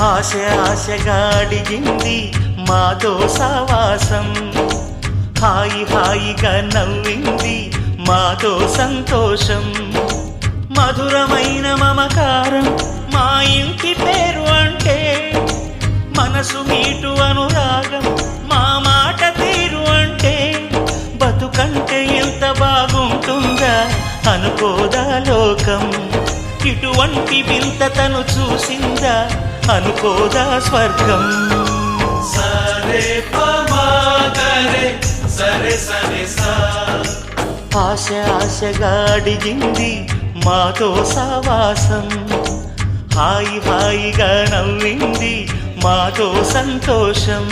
ఆశ ఆశగా అడిగింది మాతో సావాసం, హాయి హాయిగా నవ్వింది మాతో సంతోషం. మధురమైన మమకారం మా ఇంటి పేరు అంటే, మనసు మీటు అనురాగం మా మాట తీరు అంటే, బతుకంటే ఎంత బాగుంటుందా అనుకోదా లోకం. ఇటువంటి వింత తను చూసిందా అనుకోదా స్వర్గం. సరే పమాగరే సరే సరే సా. ఆశ ఆశగా అడిగింది మాతో సావాసం, హాయి హాయిగా నవ్వింది మాతో సంతోషం.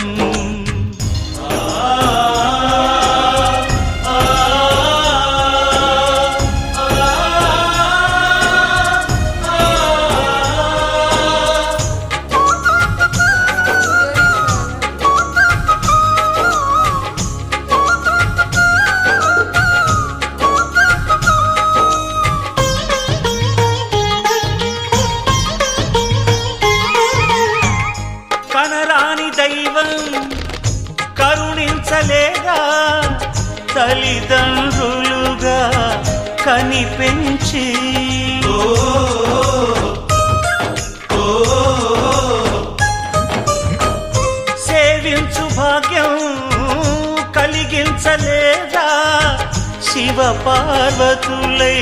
కనరాని దైవం కరుణించలేదా, తల్లిదండ్రులుగా కనిపెంచి సేవించు భాగ్యం కలిగించలేదా, శివ పార్వతులై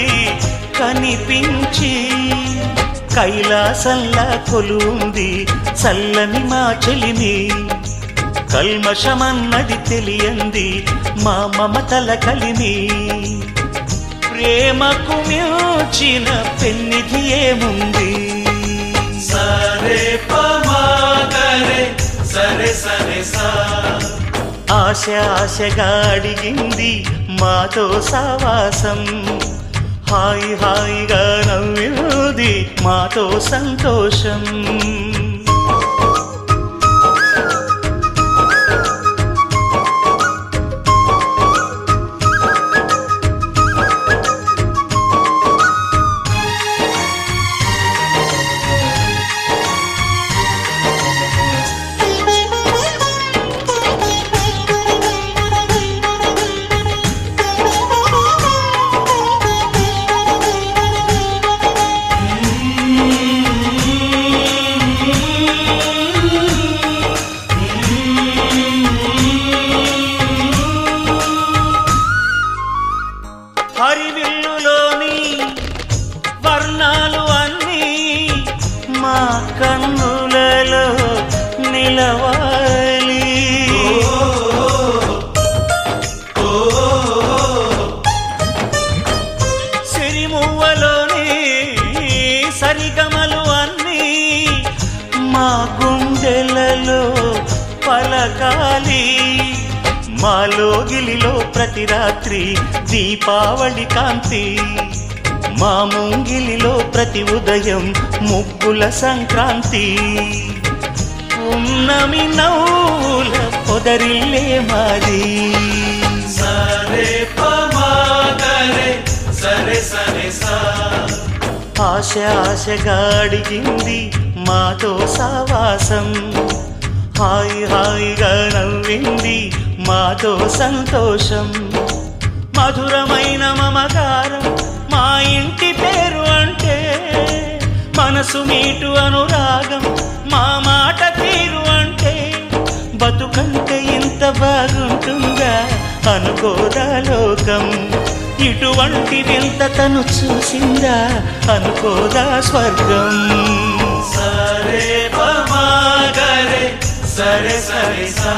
కనిపించి. కైలాసంలా కొలుంది చల్లని మా చెలిమి, కల్మషమన్నది తెలియంది మా మమతల కలిమి. ప్రేమకు మించిన పెన్నిధి ఏముంది. సరే పమాగరే సరే సరే సా. ఆశ ఆశగా అడిగింది మాతో సావాసం, హాయి హాయిగా నవ్వింది మాతో సంతోషం. హరివిల్లులోని వర్ణాలు అన్నీ మా కన్నులలో నిలవాలి. సిరిమువ్వలోని సరిగమలు అన్నీ మా గుండెలలో పలకాలి. మాలోగిలిలో ప్రతి రాత్రి దీపావళి కాంతి, మా ముంగిలిలో ప్రతి ఉదయం ముగ్గుల సంక్రాంతి. ఉన్నమి నవ్వుల పొదరిల్లే మాది. సరే పమాగరే సరే సరే సా. ఆశ ఆశగా అడిగింది మాతో సావాసం, హాయి హాయిగా నవ్వింది మాతో సంతోషం. మధురమైన మమకారం మా ఇంటి పేరు అంటే, మనసు మీటు అనురాగం మా మాట తీరు అంటే, బతుకంటే ఇంత బాగుంటుందా అనుకోదా లోకం. ఇటువంటి వింత తను చూసిందా అనుకోదా స్వర్గం. సరే పమాగరే సరే సరే సా.